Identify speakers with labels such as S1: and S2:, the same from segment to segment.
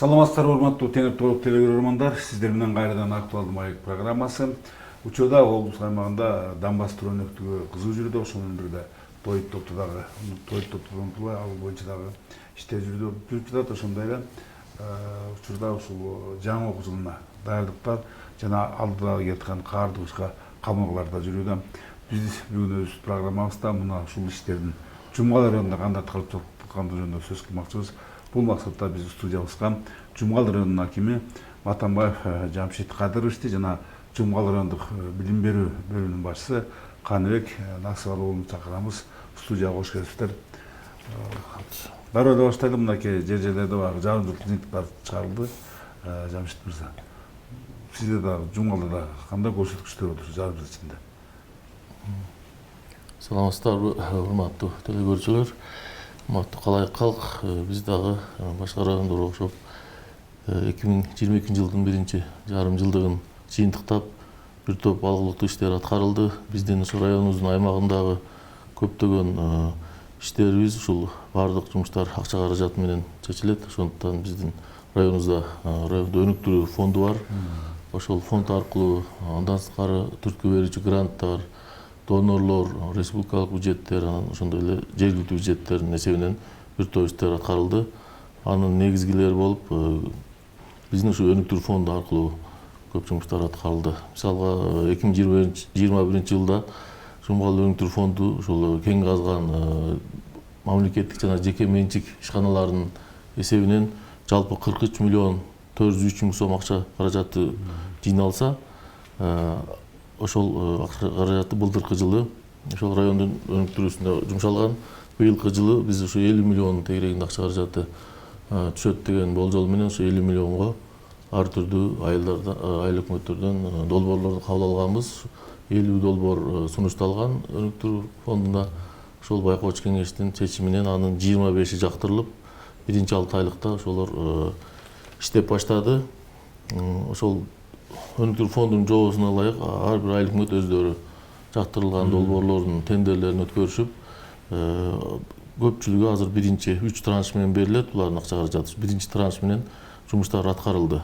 S1: Саламатсыздарбы, урматтуу Теңир Толук телегөрөрмандар, сиздер менен кайрадан актуалдуу маек программасы. Учурда облус аймагында Донбасс төрөнөктүгү кызуу жүрүүдө, ошонун бирде той топту дагы, ал боюнча дагы иштер жүрүп жатат. Ошондой эле учурда ушул жаңы окуу жылына даярдыктар жана алдыда келаткан каардуу кышка камыгылар да жүрүүдө. Биз бүгүн өз программабызда мына ушул иштердин жумгал районунда кандай аткарылып жаткандыгы жөнүндө сөз кылмакчыбыз. Бул максатта биз студиябызга Жумгал районунун акими Матанбаев Жамшит Кадыровичти жана Жумгал райондук билим берүү бөлүмүнүн башчысы Каныбек Насыбал уулун чакырамыз. Студияга кош келипсиздер. Дароо эле баштайлы, мынакей жерлерде багы жарымжылдык жыйынтыктар чыгарылды. Жамшит мырза, сизде дагы Жумгалда дагы кандай көрсөткүчтөр отур жарымжыл ичинде?
S2: Саламатсыздарбы, урматтуу телекөрүүчүлөр, урматтуу калайык калк. Биз дагы башка райондорго окшоп 2022 жылдын биринчи жарым жылдыгын жыйынтыктап бир топ алгылыктуу иштер аткарылды. Биздин ушу районубуздун аймагындагы көптөгөн иштерибиз ушул баардык жумуштар акча каражаты менен чечилет. Ошондуктан биздин районубузда өнүктүрүү фонду бар. Ошол фонд аркылуу андан сырткары түрткү берүүчү гранттар, донорлор, республикалык бюджеттер, ошондой эле жергиликтүү бюджеттердин эсебинен бир топ иштер аткарылды. Анын негизгилери болуп, биздин ушу өнүктүрүү фонду аркылуу көп жумуштар аткарылды. Мисалга 2021 жылда Жумгал өнүктүрүү фонду ушул кең казган мамлекеттик жана жеке менчик ишканалардын эсебинен жалпы 43 миллион 403 миң сом акча каражаты жыйналса, ошол акча каражаты былтыркы жылы ошол райондун өнүктүрүүсүнө жумшалган. Быйылкы жылы биз ушу 50 миллион тегерегинде акча каражаты түшөт деген болжол менен ушу 50 миллионго ар түрдүү айыл өкмөттөрдөн долбоорлорду кабыл алганбыз. 50 долбоор сунушталган өнүктүрүү фондуна. Ошол байкоочу кеңештин чечиминен анын 25-и жактырылып, биринчи 6 айлыкта ошолор иштеп баштады. Ошол өнүктүрүү фондунун жообусуна ылайык ар бир айыл өкмөт өздөрү жактырылган долбоорлордун тендерлерин өткөрүшүп, көпчүлүгү азыр биринчи 3 транш менен берилет. Булардын акча каражаты биринчи транш менен жумуштар аткарылды.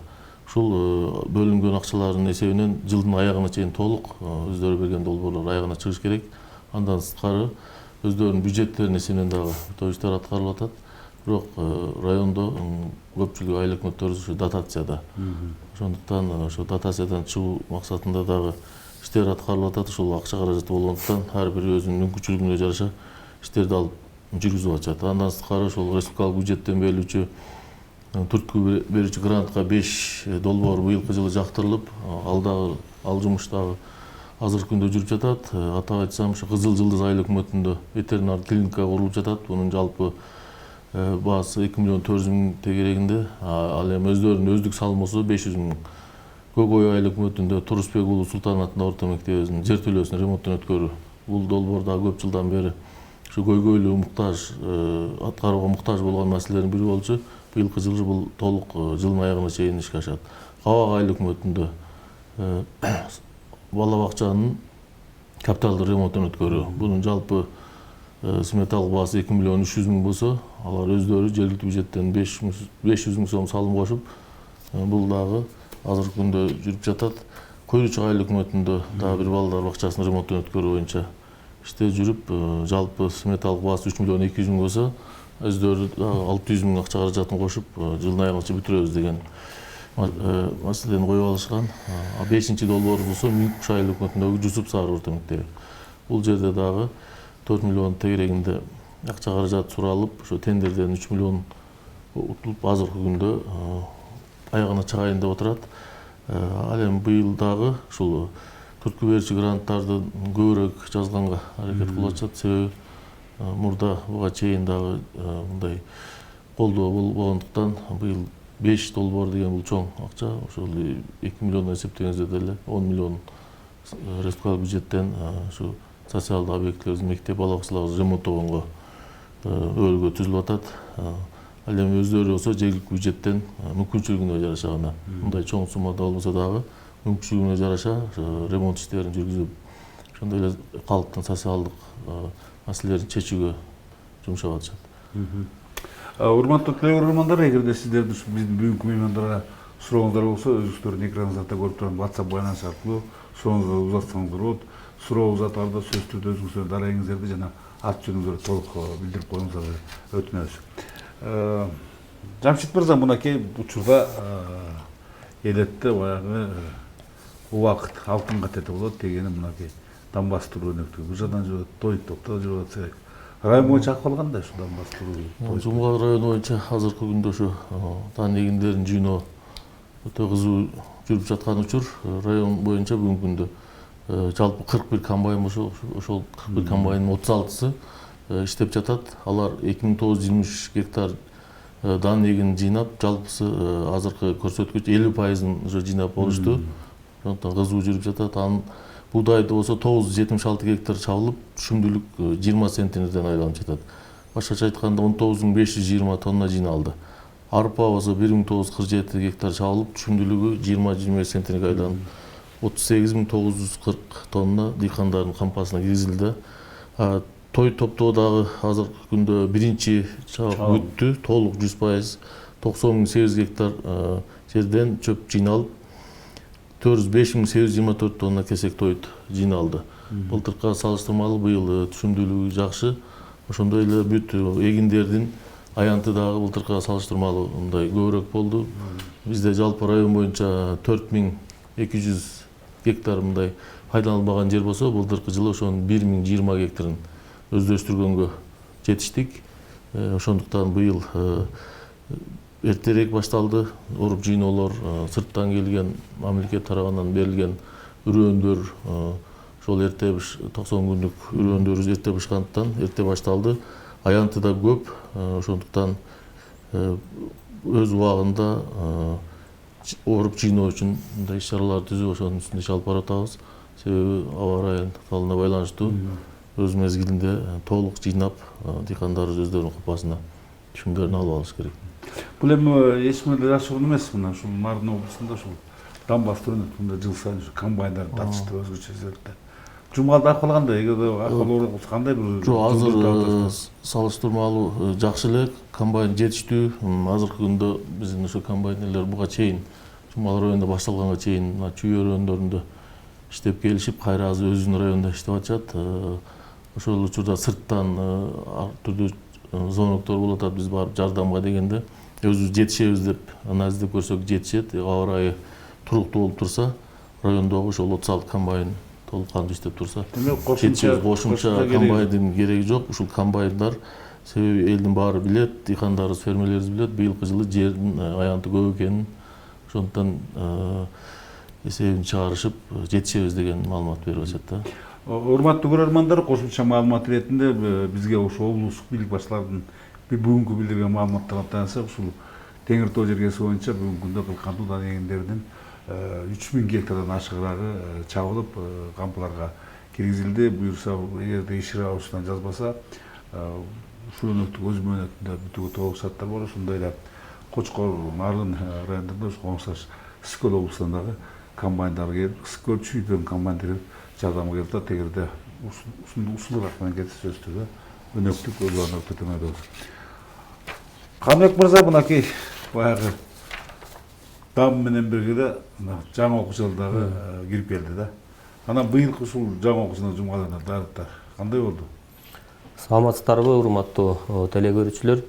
S2: Ушул бөлүнгөн акчалардын эсебинен жылдын аягына чейин толук өздөрү берген долбоорлор аягына чыгыш керек. Андан сырткары өздөрүнүн бюджеттеринин эсебинен дагы топ иштер аткарылып атат. Бирок райондо көпчүлүгү айыл өкмөттөрү ушу дотацияда. Ошондуктан ошо дотациядан чыгуу максатында дагы иштер аткарылып атат. Ушул акча каражаты болгондуктан ар бири өзүнүн мүмкүнчүлүгүнө жараша иштерди алып жүргүзүп атышат. Андан сырткары ошол республикалык бюджеттен берилүүчү түрткү берүүчү грантка 5 долбоор быйылкы жылы жактырылып, ал жумуш дагы азыркы күндө жүрүп жатат. Атап айтсам, ушу Кызыл Жылдыз айыл өкмөтүндө ветеринар клиника курулуп жатат. Бунун жалпы баасы 2 миллион 400 миң тегерегинде. Ал эми өздөрүнүн өздүк салмосу 500 миң. Көк ой айыл өкмөтүндө Турусбек уулу Султан атындагы орто мектебибиздин жертөлөсүнүн ремонтун өткөрүү. Бул долбоор дагы көп жылдан бери ушу көйгөйлүү аткарууга муктаж болгон маселелердин бири болчу. Быйылкы жылы бул толук жылдын аягына чейин ишке ашат. Кабак айыл өкмөтүндө бала бакчанын капиталдык ремонтун өткөрүү. Бунун жалпы сметалык баасы 2 миллион 300 миң болсо, алар өздөрү жергиликтүү бюджеттен 500 миң сом салым кошуп, бул дагы азыркы күндө жүрүп жатат. Койручук айыл өкмөтүндө дагы бир балдар бакчасынын ремонтун өткөрүү боюнча иштер жүрүп, жалпы сметалык баасы 3 миллион 200 миң болсо, өздөрү 600 миң акча каражатын кошуп, жылдын аягына чейин бүтүрөбүз деген маселени коюп алышкан. 5-чи долбоор болсо Мүкүш айыл өкмөтүндөгү Жусуп Саар орто мектеби. Бул жерде дагы 4 миллион тегерегинде акча каражат суралып, ошо тендерден 3 миллион утулуп, азыркы күндө аягына чыгайын деп отурат. Ал эми быйыл дагы ушул түрткү берүүчү гранттарды көбүрөөк жазганга аракет кылып атышат. Себеби мурда буга чейин дагы мындай колдоо болгондуктан быйыл 5 долбоор деген бул чоң акча. Ошол 2 миллиондон эсептегенде деле 10 миллион республикалык бюджеттен ушу социалдык объектилерибиз, мектеп, бала бакчаларыбызды ремонттогонго бөлгө түзүлүп атат. Ал эми өздөрү болсо жергиликтүү бюджеттен мүмкүнчүлүгүнө жараша гана, мындай чоң суммада болбосо дагы мүмкүнчүлүгүнө жараша ремонт иштерин жүргүзүп, ошондой эле калктын социалдык маселелерин чечүүгө жумшап атышат.
S1: Урматтуу телеөрмандар, эгерде сиздердин биздин бүгүнкү меймандарга сурооңуздар болсо, өзүңүздөрдүн экраныңызда көрүп турган WhatsApp байланыш аркылуу сурооңузду узатсаңыздар болот. Суроо узатаарда сөз түрдө өзүңүздөрдүн дарегиңиздерди жана ат жөнүңүздөрдү толук билдирип коюңуздарга өтүнөбүз. Жамшит мырза, мынакей учурда элетте баягы убакыт алтынга тете болот дегени мынакей Донбасс туру өнөктүгү. Бул жадан жүрөт, той топтоо жүрөт атса. Район боюнча акыбал кандай ушу Донбасс туру?
S2: Жумгал району боюнча азыркы күндө ушу дан эгиндерин жыйноо өтө кызуу жүрүп жаткан учур. Район боюнча бүгүнкү күндө жалпы 41 комбайн ошол 41 комбайндын 36сы иштеп жатат. Алар 2923 гектар дан эгин жыйнап, жалпысы азыркы көрсөткүч 50%-ын уже жыйнап болушту. Ошондон кызуу жүрүп жатат. Анын Будайды болсо 976 гектар чабылып, түшүмдүүлүк 20 центнерден айланып жатат. Башкача айтканда 19520 тонна жыйналды. Арпа болсо 1947 гектар чабылып, түшүмдүүлүгү 20-25 центнерге айланып, 38940 тонна дыйкандардын кампасына киргизилди. Той топтоо дагы азыркы күндө биринчи чабып өттү, толук 100%, 90800 гектар жерден чөп жыйналып, 405.824 тонна кесек тойт жыйналды. Былтыркыга салыштырмалуу быйыл түшүмдүүлүгү жакшы. Ошондой эле бүт эгиндердин аянты дагы былтыркыга салыштырмалуу мындай көбүрөөк болду. Бизде жалпы район боюнча 4200 гектар мындай пайдаланылбаган жер болсо, былтыркы жылы ошонун 1020 гектарын өздөштүргөнгө жетиштик. Ошондуктан быйыл эртерээк башталды. Оруп жыйноолор, сырттан келген, мамлекет тарабынан берилген үрөөндөр, ошол эрте 90 күндүк үрөөндөрүбүз эрте бышкандыктан эрте башталды. Аянты да көп, ошондуктан өз убагында оруп жыйноо үчүн мындай иш-чаралар түзүп, ошонун үстүндө иш алып баратабыз. Себеби аба ырайы талына байланыштуу. Өз мезгилинде толук жыйнап, дыйкандарыбыз өздөрүнүн капасына түшүмдөрүн алып алыш керек.
S1: Бул эми эч кимге жашыруун эмес, мына ушул Мардын облусунда ушул Донбасс турунда жыл сайын ушу комбайндар тартышты өзгөчө жерлерде. Жумгалда акыбал кандай? Эгерде акыбал болсо кандай бир?
S2: Жок, азыр салыштырмалуу жакшы эле, комбайн жетиштүү. Азыркы күндө биздин ошо комбайнерлер буга чейин Жумгал районунда башталганга чейин чүй өрөөндөрүндө иштеп келишип, кайра азыр өзүнүн районунда иштеп атышат. Ошол учурда сырттан ар түрдүү звоноктор болуп атат, биз барып жардамга дегенде өзүбүз жетишебиз деп аны издеп көрсөк жетишет. Аба ырайы туруктуу болуп турса, райондогу ошол 36 комбайн толук кандуу иштеп турса, кошумча комбайндын кереги жок. Ушул комбайндар себеби элдин баары билет, дыйкандарыбыз, фермерлерибиз билет, быйылкы жылы жердин аянты көп экенин, ошондуктан эсебин чыгарышып жетишебиз деген маалымат берип атышат да.
S1: Урматтуу көрөрмандар, кошумча маалымат иретинде бизге ошо облустук бийлик башчыларынын бүгүнкү билдирген маалыматтарына таянсак, ушул Теңир Тоо жергеси боюнча бүгүнкү күндө кылкандуу дан эгиндеринин 3000 гектардан ашыгыраагы чабылып, кампыларга киргизилди. Буюрса, эгерде иш раусунан жазбаса, ушул өнөктүк өз мөөнөтүндө бүтүүгө толук шарттар бар. Ошондой эле Кочкор, Мардын райондорунда, Коңсаш, Ысык-Көл облусунан дагы комбайндар келип, Ысык-Көл чүйдөн комбайндар жардамга келип атат. Эгерде ушулурак менен кетсе сөзсүз түрдө өнөктүк өз убагында өтөтөмөйбүз. Каныбек мырза, мынакей баягы дам менен бирге жаңы окуу жылдагы кирип келди да. Анан быйылкы ушул жаңы окуу жылдын жумгаларына даярдыктар кандай болду?
S3: Саламатсыздарбы, урматтуу телекөрүүчүлөр?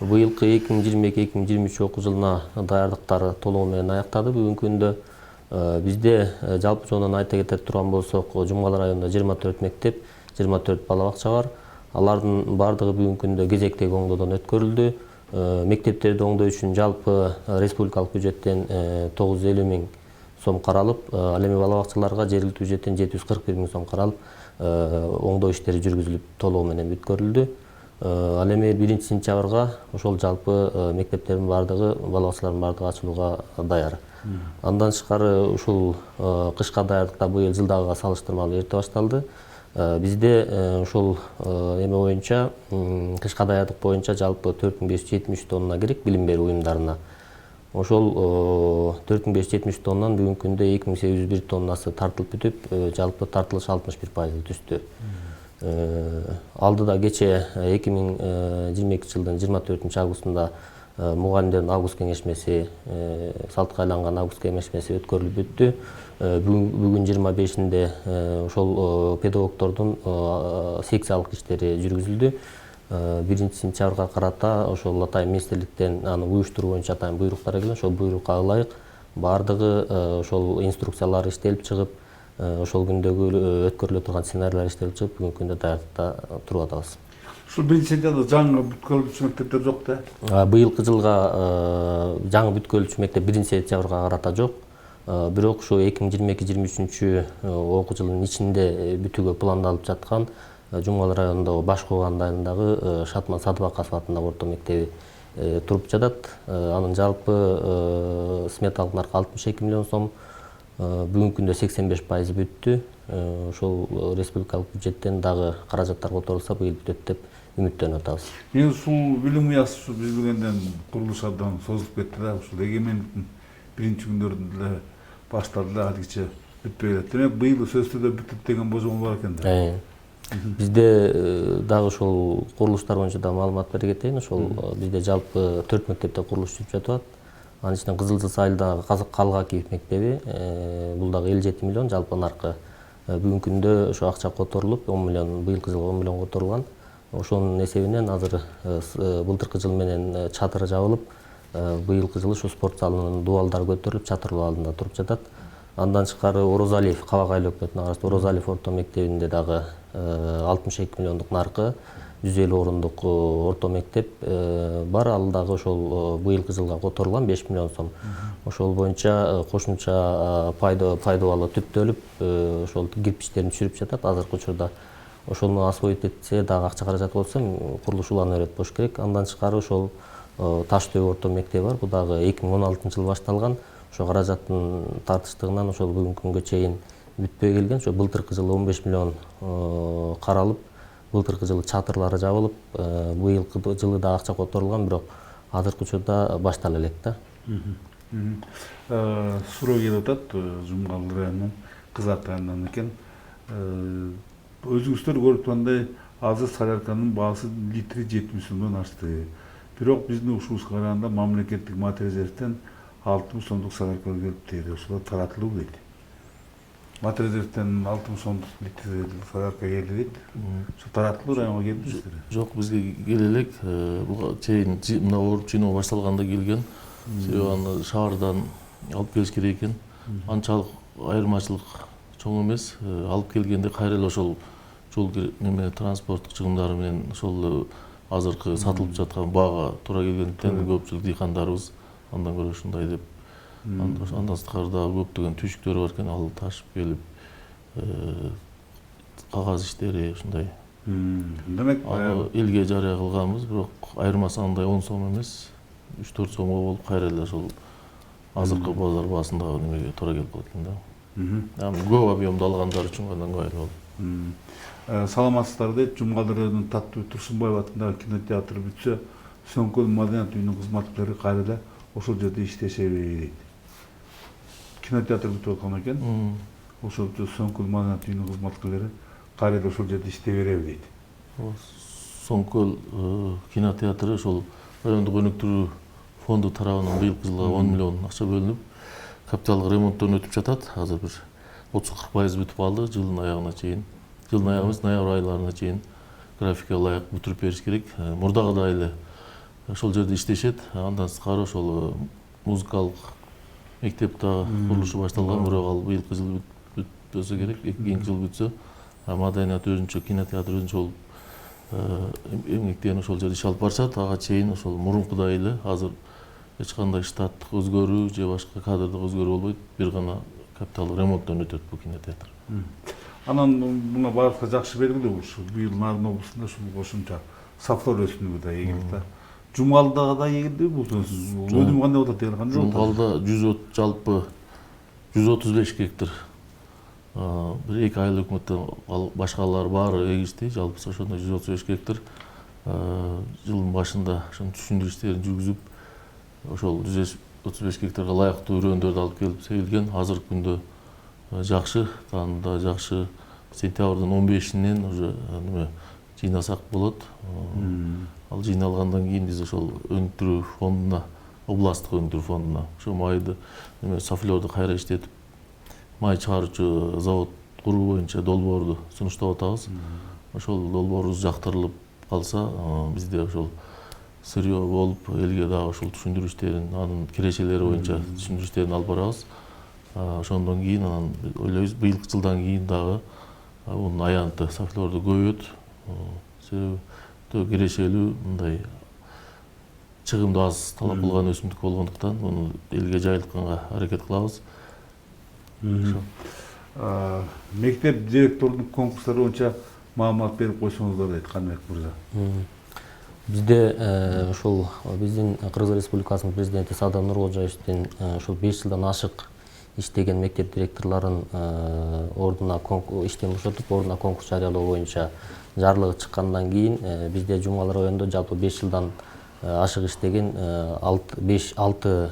S3: Быйылкы 2022-2023 окуу жылына даярдыктары толугу менен аяктады. Бүгүнкү күндө бизде жалпы жонунан айта кетер турган болсок, Жумгал районунда 24 мектеп, 24 бала бакча бар. Алардын бардыгы бүгүнкү күндө кезектеги оңдоодон өткөрүлдү. Мектептерди оңдоо үчүн жалпы республикалык бюджеттен 950 миң сом каралып, ал эми бала бакчаларга жергиликтүү бюджеттен 741 миң сом каралып, оңдоо иштери жүргүзүлүп толугу менен бүткөрүлдү. Ал эми 1-сентябрга ошол жалпы мектептердин бардыгы, бала бакчалардын бардыгы ачылууга даяр. Андан тышкары ушул кышка даярдыкта быйыл жылдагыга салыштырмалуу эрте башталды. Бизде ушул эме боюнча, кышка даярдык боюнча жалпы 4573 тонна керек билим берүү уюмдарына. Ошол 4573 тоннанын бүгүнкү күндө 2801 тоннасы тартылып бүтүп, жалпы тартылыш 61% түштү. Алдыда кече 2022 жылдын 24 августунда мугалимдердин август кеңешмеси, салтка айланган август кеңешмеси өткөрүлүп бүттү. Бүгүн 25-inde ошол педагогдордун секциялык иштери жүргүзүлдү. 1-сентябрга карата ошол атайын министрликтен аны уюштуруу боюнча атайын буйруктар келген. Ошол буйрукка ылайык баардыгы ошол инструкциялар иштелип чыгып, ошол күндөгү өткөрүлө турган сценарийлер иштелип чыгып, бүгүнкү күндө даярдыкта туруп атабыз.
S1: Ушул 1-сентябрда жаңы бүткөрүлчү мектептер жок да?
S3: Быйылкы жылга жаңы бүткөрүлчү мектеп 1-сентябрга карата жок. Бирок ушу 2022-23 окуу жылынын ичинде бүтүүгө пландалып жаткан Жумгал районундагы Баш Кууган айылындагы Шатман Садыбакасов атындагы орто мектеби туруп жатат. Анын жалпы сметалык наркы 62 миллион сом. Бүгүнкү күндө 85% бүттү. Ошол республикалык бюджеттен дагы каражаттар которулса, быйыл бүтөт деп үмүттөнүп атабыз.
S1: Негизи ушул билим уясы биз билгенден курулуш абдан созулуп кетти да. Ушул эгемендиктин биринчи күндөрүндө эле башталды да, азыркыча бүтпөй келет. Демек быйыл сөзсүз түрдө бүтүп деген божомол бар экен да.
S3: Бизде дагы ошол курулуштар боюнча да маалымат бере кетейин. Ошол бизде жалпы 4 мектепте курулуш жүрүп жатат. Анын ичинде Кызылжы айылдагы Калгакиев мектеби, бул дагы 57 миллион жалпы наркы. Бүгүнкү күндө ошо акча которулуп, 10 миллион, быйылкы жылга 10 миллион которулган. Ошонун эсебинен азыр былтыркы жыл менен чатыры жабылып, быйылкы жылы ушу спорт залынын дубалдары көтөрүлүп, чатырлоо алдында туруп жатат. Андан тышкары Орозалиев, Кабак айыл өкмөтүнө караштуу Орозалиев орто мектебинде дагы 62 миллиондук наркы, 150 орундук орто мектеп бар. Ал дагы ошол быйылкы жылга которулган 5 миллион сом. Ошол боюнча кошумча пайдалуу түптөлүп, ошол кирпичтерин түшүрүп жатат. Азыркы учурда ошону освоить этсе дагы акча каражат болсо, курулуш улана берет болуш керек. Андан тышкары ошол Таш дөбө орто мектеби бар. Бул дагы 2016 жылы башталган. Ошо каражаттын тартыштыгынан ошол бүгүнкү күнгө чейин бүтпөй келген. Ошо былтыркы жылы 15 миллион каралып, былтыркы жылы чатырлары жабылып, быйылкы жылы да акча которулган, бирок азыркы учурда баштала элек да.
S1: Суроо келип атат Жумгал районунун Кызак айылынан экен. Өзүңүздөр көрүп тургандай, азыр солярканын баасы литри 70 сомдон ашты. Бирок биздин ушубузга караганда мамлекеттик мат резервден 60 сомдук солярка келиптир. Ошолор таратылуу дейт. Мат резервден 60 сомдук литр солярка келди дейт. Ошо таратылуу районго келдиңиздер?
S2: Жок, бизге келе элек. Буга чейин мына ооруп жыйноо башталганда келген. Себеби аны шаардан алып келиш керек экен. Анчалык айырмачылык чоң эмес. Алып келгенде кайра эле ошол жол неме транспорттук чыгымдары менен ошол азыркы сатылып жаткан баага туура келгендиктен көпчүлүк дыйкандарыбыз андан көрө ушундай деп. Андан сырткары дагы көптөгөн түйшүктөр бар экен, ал ташып келип кагаз иштери ушундай.
S1: Демек
S2: элге жарыя кылганбыз, бирок айырмасы андай 10 сом эмес, 3-4 сомго болуп кайра эле ошол азыркы базар баасындагы немеге туура келип калат экен да. Көп объемду алгандар үчүн гана ыңгайлуу болду.
S1: Саламатсыздар дейт. Жумгал районунун Таттуу Турсунбаев атындагы кинотеатр бүтсө, Сөңкөл маданият үйүнүн кызматкерлери кайра эле ошол жерде иштешеби дейт. Кинотеатр бүтүп аткан экен. Ошол Сөңкөл маданият үйүнүн кызматкерлери кайра эле ошол жерде иштей береби дейт.
S2: Сөңкөл кинотеатры ошол райондук өнүктүрүү фонду тарабынан быйылкы жылга 10 миллион акча бөлүнүп, капиталдык ремонттон өтүп жатат. Азыр бир 30-40% бүтүп калды жылдын аягына чейин. Жылдын аягыбыз ноябрь айларына чейин графикке ылайык бүтүрүп бериш керек. Мурдагыдай эле ошол жерде иштешет. Андан сырткары ошол музыкалык мектеп дагы курулушу башталган, бирок ал быйылкы жыл бүтпөсө керек, кийинки жыл бүтсө, маданият өзүнчө, кинотеатр өзүнчө болуп эмгектенип ошол жерде иш алып барышат. Ага чейин ошол мурункудай эле азыр эч кандай штаттык өзгөрүү же башка кадрдык өзгөрүү болбойт. Бир гана капиталдык ремонттон өтөт бул кинотеатр.
S1: Анан буга баарыбызга жакшы белгилүү, ушу быйыл Нарын облусунда ушул кошумча сафлор өсүмдүгү да эгилди да. Жумгалда да эгилди бул өнүм кандай болот деген кандай болот?
S2: Жумгалда жалпы 135 гектар. Бир эки айыл өкмөттөн башкалар баары эгишти. Жалпысы ошондо 135 гектар. Жылдын башында ошонун түшүндүрүү иштерин жүргүзүп, ошол 135 гектарга ылайыктуу үрөндөрдү алып келип сегилген. Азыркы күндө жакшы, таанында жакшы сентябрдын 15-инен уже неме жыйнасак болот. Ал жыйналгандан кийин биз ошол өндүрүү фондуна, областтык өндүрүү фондуна ошо майды неме софлерду кайра иштетип, май чыгаруучу завод куруу боюнча долбоорду сунуштап атабыз. Ошол долбоорубуз жактырылып калса, бизде ошол сырьё болуп, элге дагы ошол түшүндүрүштерин, анын кирешелери боюнча түшүндүрүштерин алып барабыз. Ошондон кийин анан ойлойбуз, быйылкы жылдан кийин дагы мунун аянты софлерду көбөйөт. Себеби кирешелүү мындай чыгымды аз талап кылган өсүмдүк болгондуктан муну элге жайылтканга аракет кылабыз.
S1: Мектеп директордун конкурстары боюнча маалымат берип койсоңуздар дейт Каныбек мырза.
S3: Бизде ошол биздин Кыргыз Республикасынын президенти Садыр Нуркожоевдин ошол 5 жылдан ашык иштеген мектеп директорлорун ордуна иштен бошотуп, ордуна конкурс жарыялоо боюнча жарлыгы чыккандан кийин бизде Жумгал районунда жалпы 5 жылдан ашык иштеген 5-6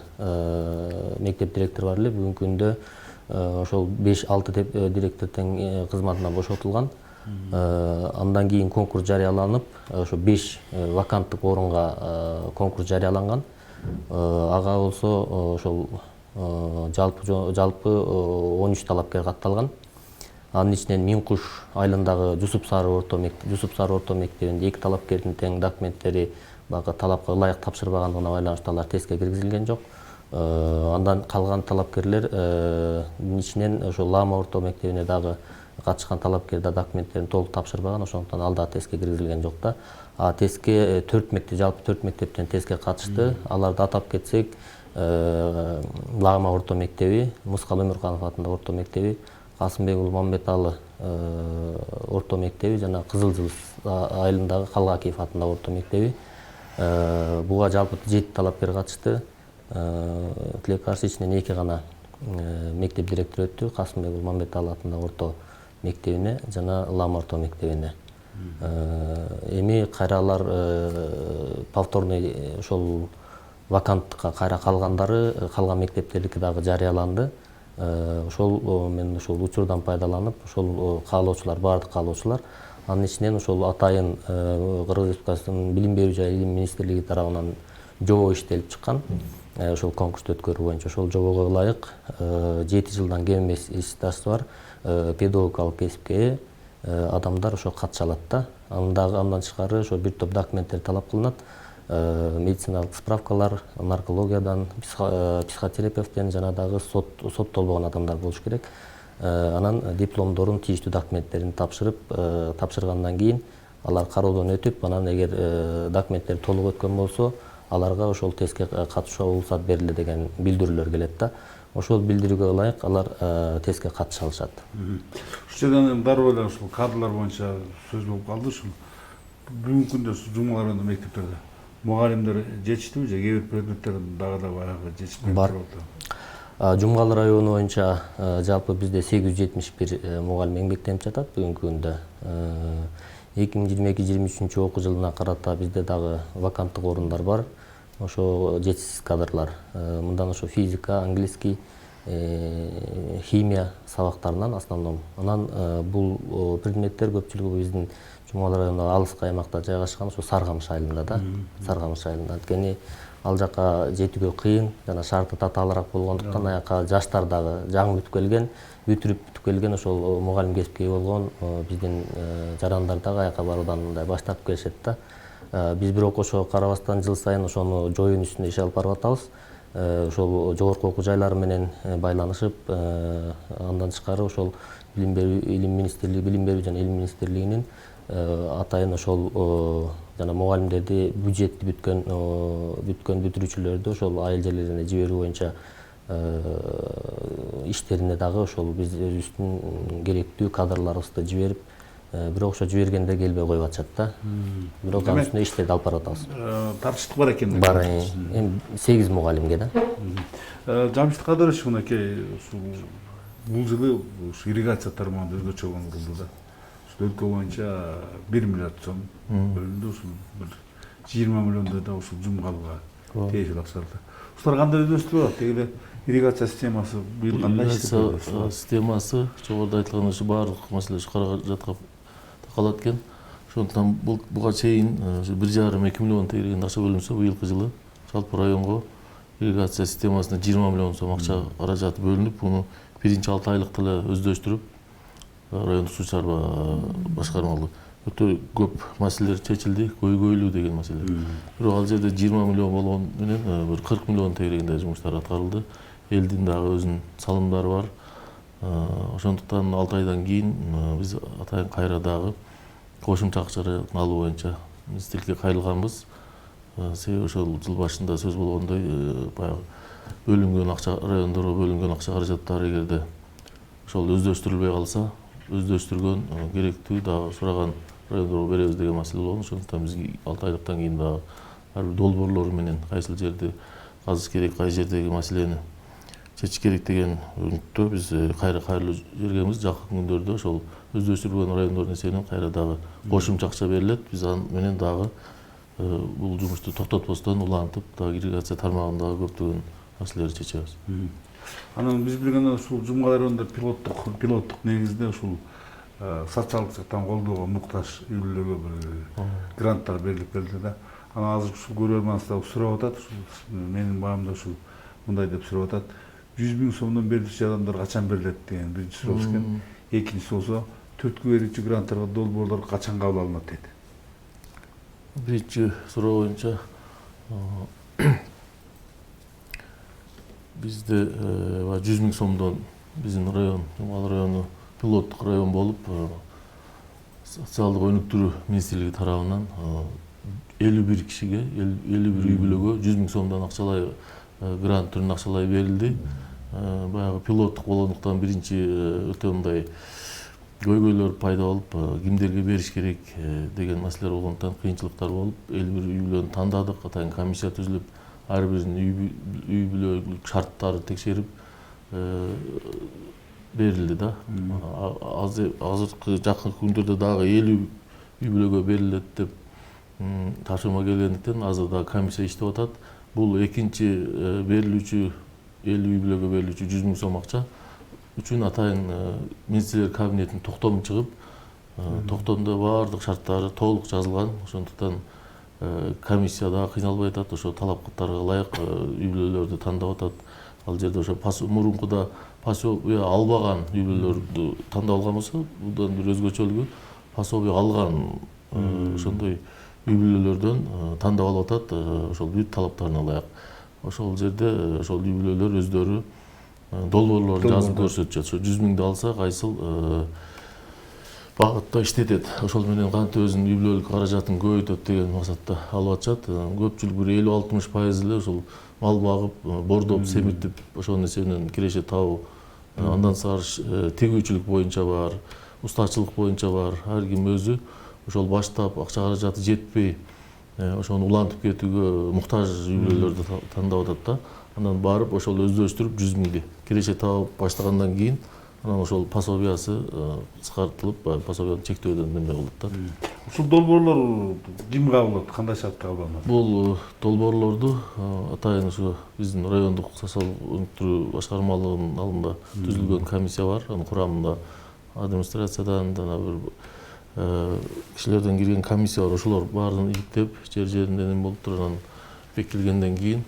S3: мектеп директору бар эле. Бүгүнкү күндө ошол 5-6 директор тең кызматынан бошотулган. Андан кийин конкурс жарыяланып, ошо 5 ваканттык орунга конкурс жарыяланган. Ага болсо ошол жалпы 13 талапкер катталган. Анын ичинен Минкуш айылындагы Жусуп Сары орто мектебинде 2 талапкердин тең документтери бага талапка ылайык тапшырбагандыгына байланыштуу алар тестке киргизилген жок. Андан калган талапкерлер ичинен ошол Лама орто мектебине дагы катышкан талапкер да документтерин толук тапшырбаган, ошондуктан ал да тестке киргизилген жок да. Тестке 4 мектептен тестке катышты. Аларды атап кетсек, Лама орто мектеби, Мускал Өмүрканов атындагы орто мектеби, Касымбек Мамбеталы орто мектеби жана Кызыл Жылыз айылындагы Калгакиев атындагы орто мектеби. Буга жалпы 7 талапкер катышты. Тилек каршы ичинен 2 гана мектеп директору өттү. Касымбек Мамбеталы атындагы орто мектебине жана Лама орто мектебине. Эми кайралар повторный ошол ваканттыкка кайра калган мектептердики дагы жарыяланды. Ошол мен ошол учурдан пайдаланып, ошол каалоочулар, бардык каалоочулар, анын ичинен ошол атайын Кыргыз Республикасынын Билим берүү жана Илим министрлиги тарабынан жобо иштелип чыккан. Ошол конкурсту өткөрүү боюнча ошол жобого ылайык 7 жылдан кем эмес стажы бар педагогикалык кесипке адамдар ошо катыша алат да. Андан тышкары ошо бир топ документтер талап кылынат. Медициналык справкалар, наркологиядан, психотерапевттен жана дагы соттолбогон адамдар болуш керек. Анан дипломдорун, тийиштүү документтерин тапшыргандан кийин алар кароодон өтүп, анан эгер документтер толук өткөн болсо, аларга ошол тестке катышууга уруксат берилет деген билдирүүлөр келет да. Ошол билдирүүгө ылайык алар тестке катыша алышат.
S1: Ушул жерден дароо эле ушул кадрлар боюнча сөз болуп калды. Ушул бүгүнкү күндө Жумгал районунда мектептерде мугалимдер жетиштиби же кээ бир предметтер дагы баягы жетишпей турат?
S3: Жумгал району боюнча жалпы бизде 871 мугалим эмгектенип жатат бүгүнкү күндө. 2022-2023 окуу жылына карата бизде дагы ваканттык орундар бар. Ошо жетишсиз кадрлар. Мындан ошо физика, английский, химия сабактарынан основном. Анан бул предметтер көпчүлүгү биздин Жумгал районунда алыскы аймакта жайгашкан, ошо Саргамыш айылында да. Саргамыш айылында. Анткени ал жака жетүүгө кыйын жана шарты татаалыраак болгондуктан аяка жаштар дагы жаңы бүтүп келген ошол мугалим кесипке ээ болгон биздин жарандар дагы аяка баруудан мындай баш тартып келишет да. Биз бирок ошого карабастан жыл сайын ошону жоюун үстүндө иш алып барып атабыз. Ошол жогорку окуу жайлары менен байланышып, андан тышкары ошол Билим берүү жана Илим министрлигинин атайын ошол жана мугалимдерди бюджетти бүткөн бүтүрүүчүлөрдү ошол айыл жерлерине жиберүү боюнча иштерине дагы ошол биз өзүбүздүн керектүү кадрларыбызды жиберип, бирок ошо жибергенде келбей коюп атышат да. Бирок анын үстүнө иштерди алып барып атабыз.
S1: Тартыштык бар экен.
S3: Бар, эми 8 мугалимге да.
S1: Жамшит Кадырович мынакей бул жылы ирригация тармагында өзгөчө курулду да. Өлкө боюнча 1 миллиард сом бөлүндү, ушул 20 миллиондой да ушул Жумгалга тиешелүү акчаларды. Ушулар кандай өздөштүрүп атат? Деги эле ирригация системасы быйыл кандай иштеп
S2: ирригация системасы жогоруда айтылган ушу баардык маселе ушу каражатка такалат экен. Ошондуктан буга чейин 1,5-2 миллион тегерегинде акча бөлүнсө, быйылкы жылы жалпы районго ирригация системасына 20 миллион сом акча каражаты бөлүнүп, муну биринчи 6 айлыкта эле өздөштүрүп, райондук суу чарба башкармалуу өтө көп маселелер чечилди, көйгөйлүү деген маселе. Бирок ал жерде 20 миллион болгон менен бир 40 миллион тегерегинде жумуштар аткарылды. Элдин дагы өзүнүн салымдары бар. Ошондуктан 6 айдан кийин биз атайын кайра дагы кошумча акчаны алуу боюнча министрликке кайрылганбыз. Себеби ошол жыл башында сөз болгондой баягы бөлүнгөн акча, райондорго бөлүнгөн акча каражаттары эгерде ошол өздөштүрүлбөй калса, өздөштүргөн керектүү дагы сураган райондорго беребиз деген маселе болгон. Ошондуктан биз 6 айлыктан кийин дагы ар бир долбоорлор менен кайсыл жерде казыш керек, кай жердеги маселени чечиш керек деген үмүттө биз кайрылуу жергенбиз. Жакын күндөрдө ошол өздөштүрүлгөн райондордун эсебинен кайра дагы кошумча акча берилет. Биз аны менен дагы бул жумушту токтотпостон улантып, дагы ирригация тармагындагы көптөгөн маселелерди чечебиз.
S1: Анан биз билгендей ушул Жумгал районунда пилоттук негизде ушул социалдык жактан колдоого муктаж үй-бүлөлөргө бир гранттар берилип келди да. Анан азыр ушул көрөрман дагы сурап атат, ушул менин баамда ушул мындай деп сурап атат. 100 000 сомдон берилиши адамдар качан берилет деген биринчи суроо экен. Экинчиси болсо төрткү берүүчү гранттарга долбоорлор качан кабыл алынат дейт.
S2: Биринчи суроо боюнча бизде 100 000 сомдон биздин район, Жумгал району пилоттук район болуп, социалдык өнүктүрүү министрлиги тарабынан 51 кишиге, 51 үй-бүлөгө 100 000 сомдон акчалай грант түрүндө акчалай берилди. Баягы пилоттук болгондуктан биринчи өтө мындай көйгөйлөр пайда болуп, кимдерге бериш керек деген маселелер болгондуктан кыйынчылыктар болуп, 51 үй-бүлөнү тандадык, атайын комиссия түзүлүп, ар биринин үй-бүлөлүк шарттары текшерип берилди да. Азыркы жакын күндөрдө дагы 50 үй-бүлөгө берилет деп тапшырма келгендиктен азыр дагы комиссия иштеп атат. Бул экинчи берилүүчү 50 үй-бүлөгө берилүүчү 100 000 сом акча үчүн атайын министрлер кабинетинин токтому чыгып, токтомдо баардык шарттары толук жазылган. Ошондуктан комиссия дагы кыйналбай атат, ошо талапкаттарга ылайык үй-бүлөлөрдү тандап атат. Ал жерде ошо мурункуда пособие албаган үй-бүлөлөрдү тандап алган болсо, будан бир өзгөчөлүгү пособие алган ошондой үй-бүлөлөрдөн тандап алып атат, ошол бүт талаптарына ылайык. Ошол жерде ошол үй-бүлөлөр өздөрү долбоорлорун жазып көрсөтүшөт. Ошо 100 000ды алса, кайсыл багытта иштетет. Ошол менен кантип өзүнүн үй-бүлөлүк каражатын көбөйтөт деген максатта алып атышат. Көпчүлүк бир 50-60% эле ошол мал багып, бордоп, семиртип, ошонун эсебинен киреше табуу. Андан сыртары тигүүчүлүк боюнча бар, устачылык боюнча бар. Ар ким өзү ошол баштап акча каражаты жетпей, ошону улантып кетүүгө муктаж үй-бүлөлөрдү тандап атат да. Анан барып ошол өздөштүрүп 100 000ди киреше табып баштагандан кийин анан ошол пособиясы кыскартылып, пособияны чектөөдөн неме болот да.
S1: Ушул долбоорлор ким кабыл алат, кандай шартта кабыл алынат?
S2: Бул долбоорлорду атайын ушу биздин райондук социалдык өнүктүрүү башкармалыгынын алдында түзүлгөн комиссия бар. Анын курамында администрациядан жана бир кишилерден кирген комиссия бар. Ошолор баарын иликтеп, жер-жеринде неме болуп туруп, анан бекитилгенден кийин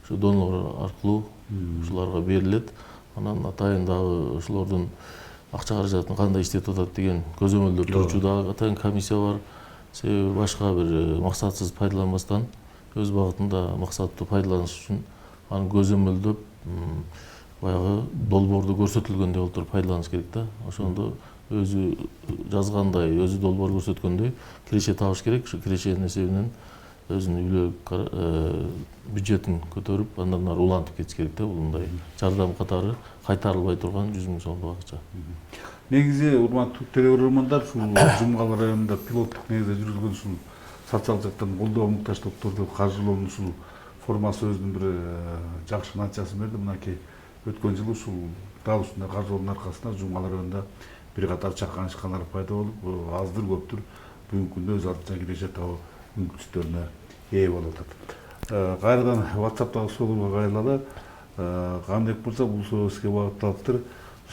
S2: ушу донор аркылуу ушуларга берилет. Анан атайын дагы ошолордун акча каражатын кандай иштетип атат деген көзөмөлдөр турчу дагы атайын комиссия бар. Себеби башка бир максатсыз пайдаланбастан, өз багытында максаттуу пайдаланыш үчүн аны көзөмөлдөп, баягы долбоордо көрсөтүлгөндөй болуп туруп пайдаланыш керек да. Ошондо өзү жазгандай, өзү долбоор көрсөткөндөй киреше табыш керек. Ушу кирешенин эсебинен өзүнүн үй-бүлөлүк бюджетин көтөрүп, андан ары улантып кетиш керек да. Бул мындай жардам катары кайтарылбай турган 100 000 сомдук акча.
S1: Негизи урматтуу телекөрөрмандар, ушул Жумгал районунда пилоттук негизде жүргүзүлгөн ушул социалдык жактан колдоого муктаж топторду каржылоонун ушул формасы өзүнүн бир жакшы натыйжасын берди. Мынакей өткөн жылы ушул дал ушундай каржылоонун аркасында Жумгал районунда бир катар чакан ишканалар пайда болуп, аздыр көптүр бүгүнкү күндө өз алдынча киреше табуу мүмкүнчүлүктөрүнө ээ болуп атат. Кайрадан WhatsApp'тагы суроого кайрылалы. Камдек мырза, бул суроо сизге багытталыптыр.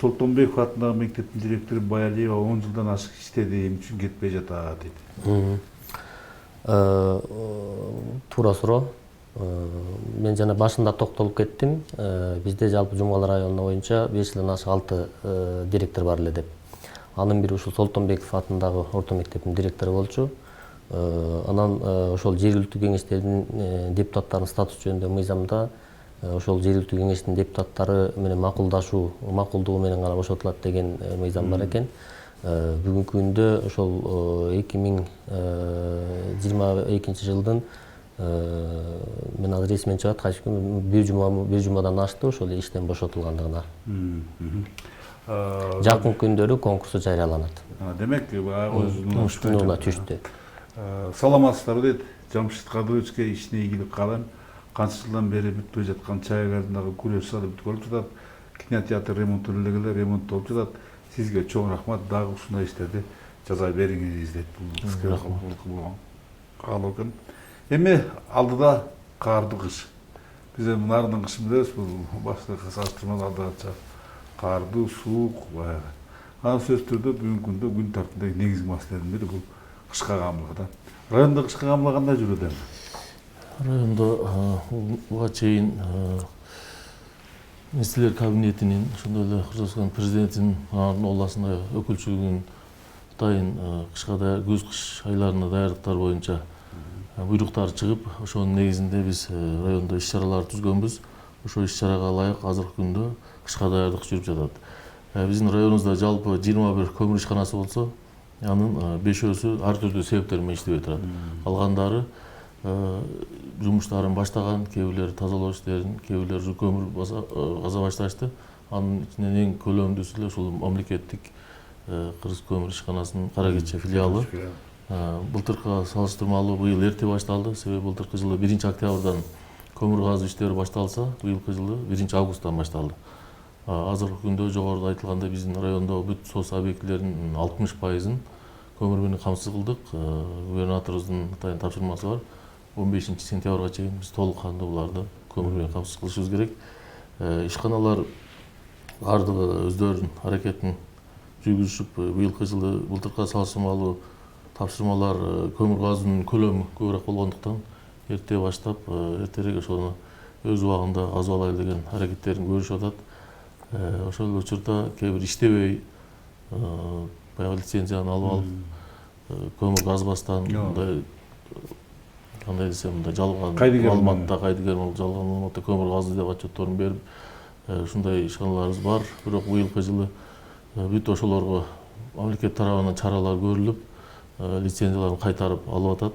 S1: Солтонбеков атындагы мектептин директору Баялиева 10 жылдан ашык иштеди, эмне үчүн кетпей жатат дейт.
S3: Туура суроо. Мен жана башында токтолуп кеттим. Бизде жалпы Жумгалы району боюнча 5 жылдан ашык 6 директор бар эле деп. Анын бири ушул Солтонбеков атындагы орто мектептин директору болчу. Анан ошол жергиликтүү кеңештердин депутаттарынын статусу жөнүндө мыйзамда ошол жергиликтүү кеңештин депутаттары менен макулдугу менен гана бошотулат деген мыйзам бар экен. Бүгүнкү күндө ошол 2022 жылдын мен азыр эсимден чыгат, кайсы күн бир жумадан ашты ошол иштен бошотулгандыгына. Жакын күндөрү конкурсу жарыяланат.
S1: Демек,
S3: күнүнө түштү.
S1: Саламатсыздарбы дейт. Жамшит Кадыровичке ишине ийгилик каалайм. Канча жылдан бери бүтпөй жаткан чай ардындагы күрөш салы бүткөрүлүп жатат. Кинотеатр ремонттолгон, ремонт болуп жатат. Сизге чоң рахмат. Дагы ушундай иштерди жасай бериңиз дейт. Бул сизге каалоо экен. Эми алдыда каардуу кыш. Биз эми нардын кышын билебиз, бул башкы салыштырмада алдыга каардуу, суук, баягы. Анан сөзсүз түрдө бүгүнкү күндө күн тартымындагы негизги маселенин бири бул кышка камылыгы. Райондо кышка камылыгы кандай жүрөт эми?
S2: Райондо буга чейин министрлер кабинетинин, ошондой эле Кыргызстан президентинин оласына өкүлчүлүгүнүн атайын кышка көз-кыш айларына даярдыктар боюнча буйруктар чыгып, ошонун негизинде биз райондо иш-чаралар түзгөнбүз. Ошол иш-чарага ылайык азыркы күндө кышка даярдык жүрүп жатат. Биздин районубузда жалпы 21 көмүр ишканасы болсо, анын 5-өсү ар түрдүү себептер менен иштебей турат. Калгандары жумуштарын баштаган, кээ бирлери тазалоо иштерин, кээ бирлери көмүр каза башташты. Анын ичинен эң көлөмдүүсү эле ушул мамлекеттик Кыргыз көмүр ишканасынын Кара Кече филиалы. Былтыркы салыштырмалуу быйыл эрте башталды. Себеби былтыркы жылы 1 октябрдан көмүр казуу иштери башталса, быйылкы жылы 1 августтан башталды. Азыркы күндө жогоруда айтылгандай биздин райондо бүт сос объектилеринин 60%-ын көмүр менен камсыз кылдык. Губернаторубуздун атайын тапшырмасы бар. 15 сентябрга чейин биз толук кандуу буларды көмүр менен камсыз кылышыбыз керек. Ишканалар бардыгы өздөрүнүн аракетин жүргүзүшүп, быйылкы жылы былтыркы салыштырмалуу тапшырмалар көмүр казуунун көлөмү көбүрөөк болгондуктан эрте баштап, эртерээк ошону өз убагында казып алайлы деген аракеттерин көрүшүп атат. Ошол учурда кээ бир иштебей, баягы лицензияны алып алып, көмүр казбастан, мындай кандай десем, мындай жалган маалыматта, кайдыгер жалган маалыматта көмүр казды деп отчетторун берип, ушундай ишканаларыбыз бар. Бирок быйылкы жылы бүт ошолорго мамлекет тарабынан чаралар көрүлүп, лицензияларын кайтарып алып атат.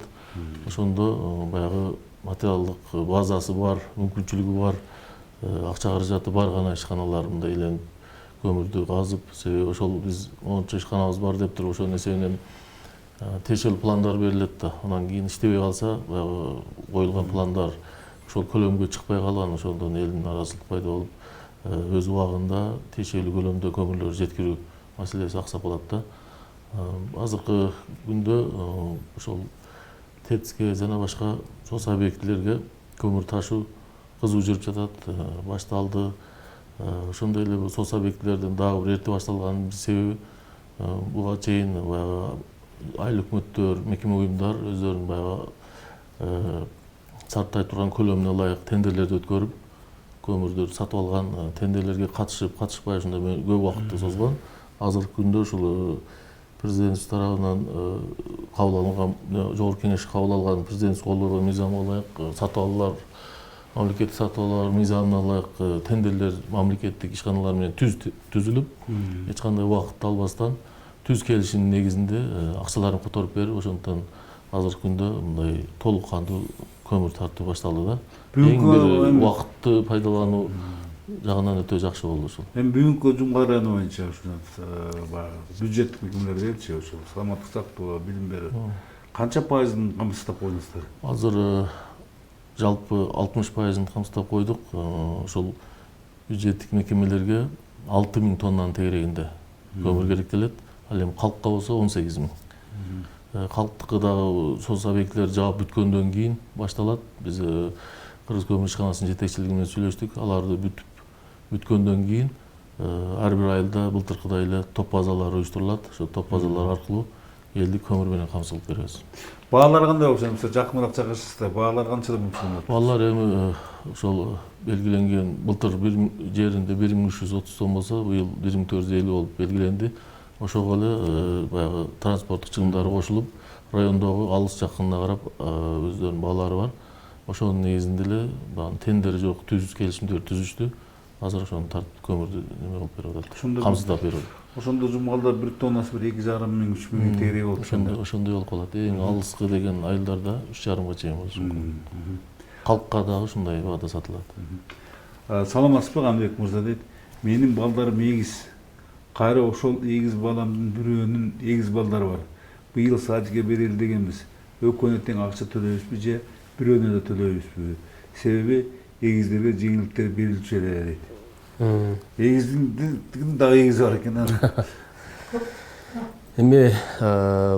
S2: Ошондо баягы материалдык базасы бар, мүмкүнчүлүгү бар, акча каражаты бар гана ишканалар мындай эле көмүрдү казып, себеби ошол биз 10 ишканабыз бар деп туруп ошонун эсебинен тиешелүү пландар берилет да. Анан кийин иштебей калса, баягы коюлган пландар ошол көлөмгө чыкпай калган, ошондон элдин наразылык пайда болуп, өз убагында тиешелүү көлөмдө көмүрлөр жеткирүү маселеси аксап калат да. Азыркы күндө ошол ТЭЦке жана башка сос объектилерге көмүр ташуу кызуу жүрүп жатат, башталды. Ошондой эле сос объектилердин дагы бир эрте башталганын себеби буга чейин баягы айыл өкмөттөр, мекеме уюмдар өздөрүнүн баягы сарптай турган көлөмүнө ылайык тендерлерди өткөрүп, көмүрдү сатып алган, тендерлерге катышып, катышпай ушундай көп убакытты созгон. Азыркы күндө ушул президент тарабынан кабыл алынган, жогорку кеңеш кабыл алган президент кол койгон мыйзамга ылайык сатып алуулар, мамлекеттик сатып алуулар мыйзамына ылайык тендерлер мамлекеттик ишканалар менен түзүлүп, эч кандай убакытты албастан түз келишимдин негизинде акчаларын которуп берип, ошондон азыркы күндө мындай толук кандуу көмүр тартуу башталды да. Эң бир убакытты пайдалануу жагынан өтө жакшы болду ушул.
S1: Эми бүгүнкү Жумгалы району боюнча бюджеттик мекемелердечи ошол саламаттык сактоо, билим берүү канча пайызын камсыздап койдуңуздар?
S2: Азыр жалпы 60%-ын камсыздап койдук. Ошол бюджеттик мекемелерге 6000 тоннанын тегерегинде көмүр керектелет. Ал эми калкка болсо 18 000. Халктыкы дагы соц объектилер жаап бүткөндөн кийин башталат. Биз Кыргыз көмүр ишканасынын жетекчилиги менен сүйлөштүк. Аларды бүткөндөн кийин ар бир айылда былтыркыдай эле топ базалар уюштурулат. Ошо топ базалар аркылуу элди көмүр менен камсыздап беребиз.
S1: Баалар кандай болуш? Мисалы жакыныраак чыгышта баалар канчада болот?
S2: Баалар эми ошол белгиленген былтыр жеринде 1330 сом болсо, быйыл 1450 болуп белгиленди. Ошого эле баягы транспорттук чыгымдары кошулуп, райондогу алыс жакынына карап өздөрүнүн баалары бар. Ошонун негизинде эле баягы тендери жок түз келишимдер түзүштү. Азыр ошону тартып көмүрдү неме кылып берип атат. Камсыздап берип атат.
S1: Ошондо жумгалда 1 тоннасы 2,5 миң 3 миң тегерек болуп
S2: ошондой болуп калат. Эң алыскы деген айылдарда 3,5 чейин болушу мүмкүн. Калкка дагы ушундай баада сатылат.
S1: Саламатсызбы Каныбек мырза дейт. Менин балдарым эгиз. Кайра ошол эгиз баламдын бирөөнүн эгиз балдары бар. Быйыл садикке берели дегенбиз. Өкөнө тең акча төлөйбүзбү же бирөөнө да төлөйбүзбү? Себеби эгиздерге жеңилдиктер берилчү эле дейт. Эгиздин дагы эгизи бар экен.
S3: Эми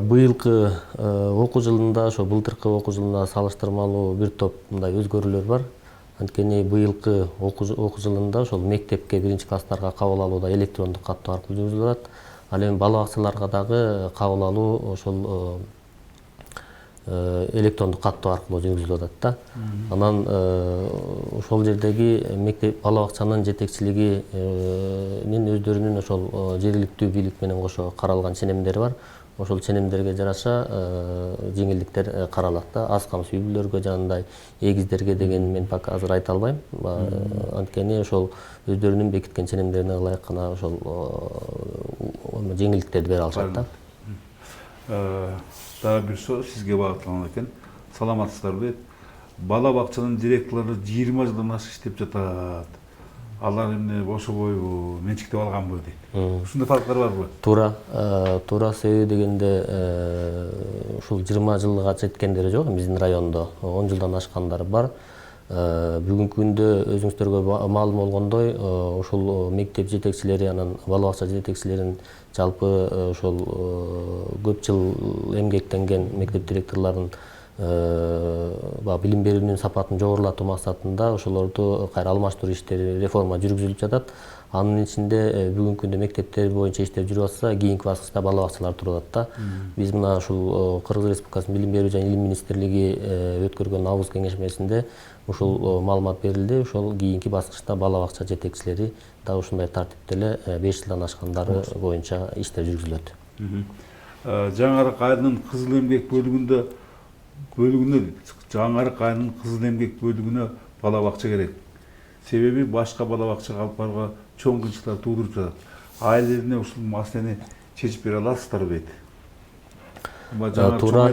S3: быйылкы окуу жылында, ошо былтыркы окуу жылына салыштырмалуу бир топ мындай өзгөрүүлөр бар. Анткени быйылкы окуу жылында ошол мектепке 1-класстарга кабыл алууда электрондук каттоо аркылуу жүргүзүлүп атат. Ал эми бала бакчаларга дагы кабыл алуу ошол электрондук каттоо аркылуу жүргүзүлүп атат да. Анан ошол жердеги мектеп бала бакчанын жетекчилигинин өздөрүнүн ошол жергиликтүү бийлик менен кошо каралган ченемдери бар. Ошол ченемдерге жараша жеңилдиктер каралат да. Аз камсыз үй бүлөлөргө жанагындай эгиздерге деген мен пока азыр айта албайм. Анткени ошол өздөрүнүн бекиткен ченемдерине ылайык гана ошол жеңилдиктерди бере алышат да.
S1: Дагы бир суроо сизге багытталган экен. Саламатсыздарбы дейт. Бала бакчанын директорлору 20 жылдан ашык иштеп жатат. Алар эмне бошобойбу, менчиктеп алганбы дейт. Ушундай факттар барбы?
S3: Туура себеби дегенде ушул 20 жылга жеткендери жок биздин райондо. 10 жылдан ашкандары бар. Бүгүнкү күндө өзүңүздөргө маалым болгондой, ушул мектеп жетекчилери анан бала бакча жетекчилерин жалпы ошол көп жыл эмгектенген мектеп директорлорунун билим берүүнүн сапатын жогорулатуу максатында ошолорду кайра алмаштыруу иштери, реформа жүргүзүлүп жатат. Анын ичинде бүгүнкү күндө мектептер боюнча иштер жүрүп атса, кийинки баскычта бала бакчалар туруп атат да. Биз мына ушул Кыргыз Республикасынын билим берүү жана илим министрлиги өткөргөн август кеңешмесинде ушул маалымат берилди. Ошол кийинки баскычта бала бакча жетекчилери дагы ушундай тартипте эле 5 жылдан ашкандары боюнча иштер жүргүзүлөт.
S1: Жаңарык айылынын кызыл эмгек бөлүгүнө Жаңарык айылынын кызыл эмгек бөлүгүнө бала бакча керек. Себеби башка бала бакчага алып барууга чоң кыйынчылыктар туудуруп жатат. Айыл элине ушул маселени чечип бере аласыздарбы дейт.
S3: Туура,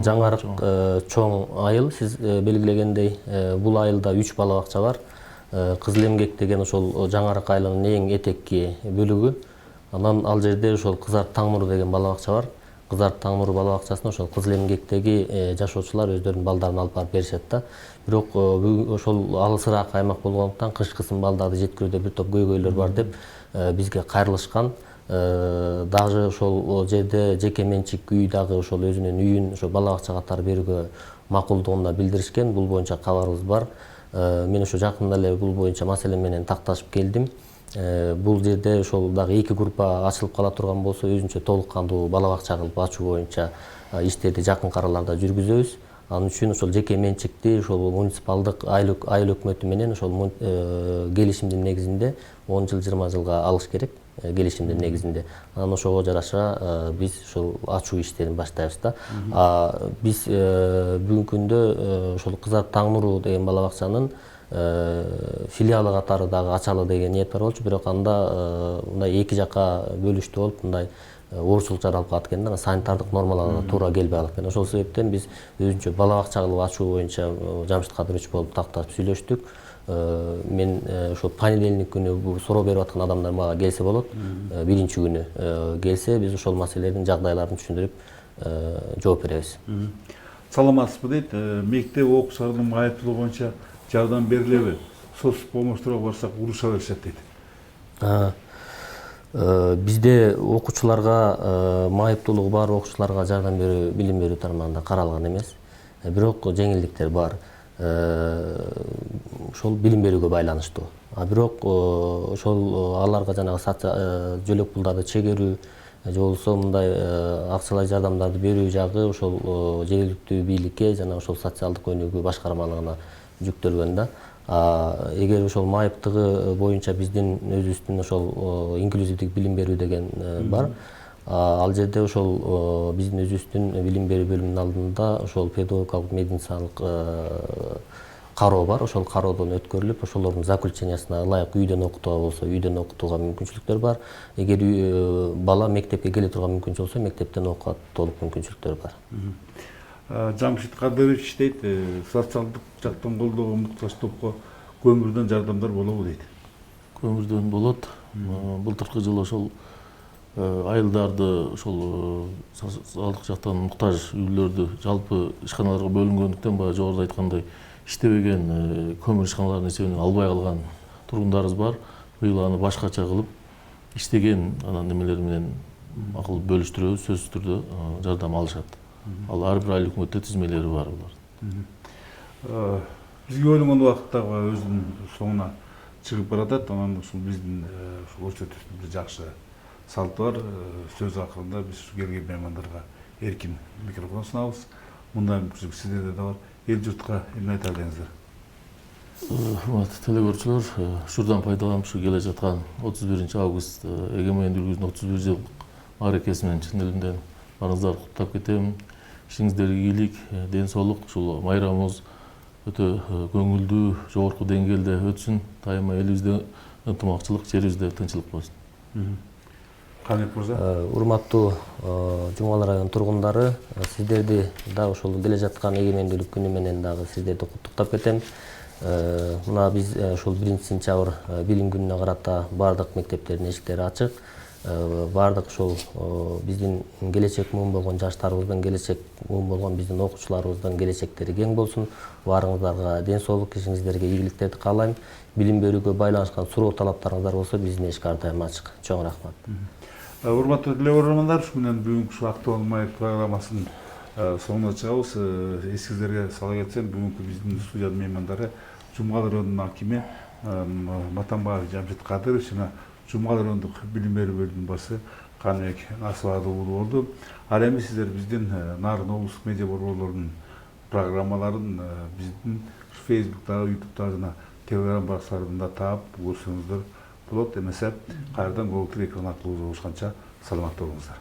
S3: Жаңарык чоң айыл, сиз белгилегендей, бул айылда 3 бала бакча бар. Кызыл эмгек деген ошол Жаңарык айылынын эң этекки бөлүгү. Анан ал жерде ошол Кызарт Таңнуру деген бала бакча бар. Кызарт Таңнуру бала бакчасына ошол кызыл эмгектеги жашоочулар өздөрүнүн балдарын алып барып беришет да. Бирок ошол алысыраак аймак болгондуктан кышкысын балдарды жеткирүүдө бир топ көйгөйлөр бар деп бизге кайрылышкан. Дагы ошол жерде жеке менчик үй дагы ошол өзүнүн үйүн ошо бала бакча катары берүүгө макулдугун да билдиришкен. Бул боюнча кабарыбыз бар. Мен ошо жакында эле бул боюнча маселе менен такташып келдим. Бул жерде ошол дагы 2 группа ачылып кала турган болсо, өзүнчө толук кандуу бала бакча кылып ачуу боюнча иштерди жакынкы араларда жүргүзөбүз. Анын үчүн ошол жеке менчикти ошол муниципалдык айыл өкмөтү менен ошол келишимдин негизинде 10 жыл 20 жылга алыш керек, келишимдин негизинде. Анан ошого жараша биз ошол ачуу иштерин баштайбыз да. Биз бүгүнкү күндө ошол Кызарт Таңнуру деген бала бакчанын филиалы катары дагы ачалы деген ниет бар болчу, бирок анда мындай эки жака бөлүштүү болуп, мындай оорчулук жаралып калат экен да, санитардык нормаларга туура келбей калат экен. Ошол себептен биз өзүнчө бала бакча кылып ачуу боюнча Жамшит Кадырович болуп такташып сүйлөштүк. Мен ошол понедельник күнү бул суроо берип аткан адамдар мага келсе болот. Биринчи күнү келсе, биз ошол маселелердин жагдайларын түшүндүрүп жооп беребиз.
S1: Саламатсызбы дейт. Мектеп окуучуларынын айыптылыгы боюнча жардам берилеби? Соц помощторго барсак уруша беришет дейт.
S3: Бизде окуучуларга майыптуулугу бар окуучуларга жардам берүү, билим берүү тармагында каралган эмес. Бирок жеңилдиктер бар. Ошол билим берүүгө байланыштуу. Бирок ошол аларга жанагы жөлөк пулдарды чегерүү же болбосо мындай акчалай жардамдарды берүү жагы ошол жергиликтүү бийликке жана ошол социалдык өнүгүү башкармалыгына жүктөлгөн да. Эгер ошол майыптыгы боюнча биздин өзүбүздүн ошол инклюзивдик билим берүү деген бар. Ал жерде ошол биздин өзүбүздүн билим берүү бөлүмүнүн алдында ошол педагогикалык медициналык кароо бар. Ошол кароодон өткөрүлүп, ошолордун заключениясына ылайык үйдөн окутууга болсо, үйдөн окутууга мүмкүнчүлүктөр бар. Эгер бала мектепке келе турган мүмкүнчүлүк болсо, мектептен окуат толук мүмкүнчүлүктөр бар.
S1: Жамшит Кадырович дейт, социалдык жактан колдоого муктаж топко көмүрдөн жардамдар болобу дейт.
S2: Көмүрдөн болот. Былтыркы жылы ошол айылдарды ошол социалдык жактан муктаж үйлөрдү жалпы ишканаларга бөлүнгөндүктөн баягы жогоруда айткандай иштебеген көмүр ишканаларынын эсебинен албай калган тургундарыбыз бар. Быйыл аны башкача кылып иштеген анан немелер менен акыл бөлүштүрөбүз, сөзсүз түрдө жардам алышат. Ал ар бир айыл өкмөттө тизмелери бар булар.
S1: Бизге ойлонгон убакыттагы өзүнүн соңуна чыгып баратат. Анан ушул биздин көрсөтүүбүздө жакшы салты бар. Сөз акырында биз келген меймандарга эркин микрофон сунабыз. Мындай мүмкүнчүлүк сиздерде да бар. Эл журтка эмне айта элеңиздер?
S2: Урматтуу телекөрүүчүлөр, ушурдан пайдаланып ушу келе жаткан 31 август эгемендүүлүгүбүздүн 31 жыл мааракеси менен чын элимден баарыңыздарды куттап кетем. Ишиңиздерге ийгилик, ден соолук, ушул майрамыбыз өтө көңүлдүү, жогорку деңгээлде өтсүн. Дайыма элибизде ынтымакчылык, жерибизде тынчылык болсун.
S1: Канек мырза.
S3: Урматтуу Жумгал районунун тургундары, сиздерди да ошол келе жаткан эгемендүүлүк күнү менен дагы сиздерди куттуктап кетем. Мына биз ошол 1-сентябрь билим күнүнө карата бардык мектептердин эшиктери ачык. Бардык ошол биздин келечек муун болгон жаштарыбыздын, келечек муун болгон биздин окуучуларыбыздын келечектери кең болсун. Баарыңыздарга ден соолук, ишиңиздерге ийгиликтерди каалайм. Билим берүүгө байланышкан суроо талаптарыңыздар болсо биздин эшик ар дайым ачык. Чоң рахмат.
S1: Урматтуу телекөрөрмандар, ушу менен бүгүнкү ушул актуал маек программасынын соңуна чыгабыз. Эсиңиздерге сала кетсем, бүгүнкү биздин студиянын меймандары Жумгал районунун акими Матамбаев Жамшит Кадырович жана Жумгал райондук билим берүү бөлүмүнүн башчысы Каныбек Насыбаев уулу болду. Ал эми сиздер биздин Нарын облустук медиа борборлорунун программаларын биздин Facebook'тагы, YouTube'тагы жана Telegram баракчаларында таап көрсөңүздөр болот. Эмесе кайрадан көктүк экран аркылуу жолугушканча саламатта болуңуздар.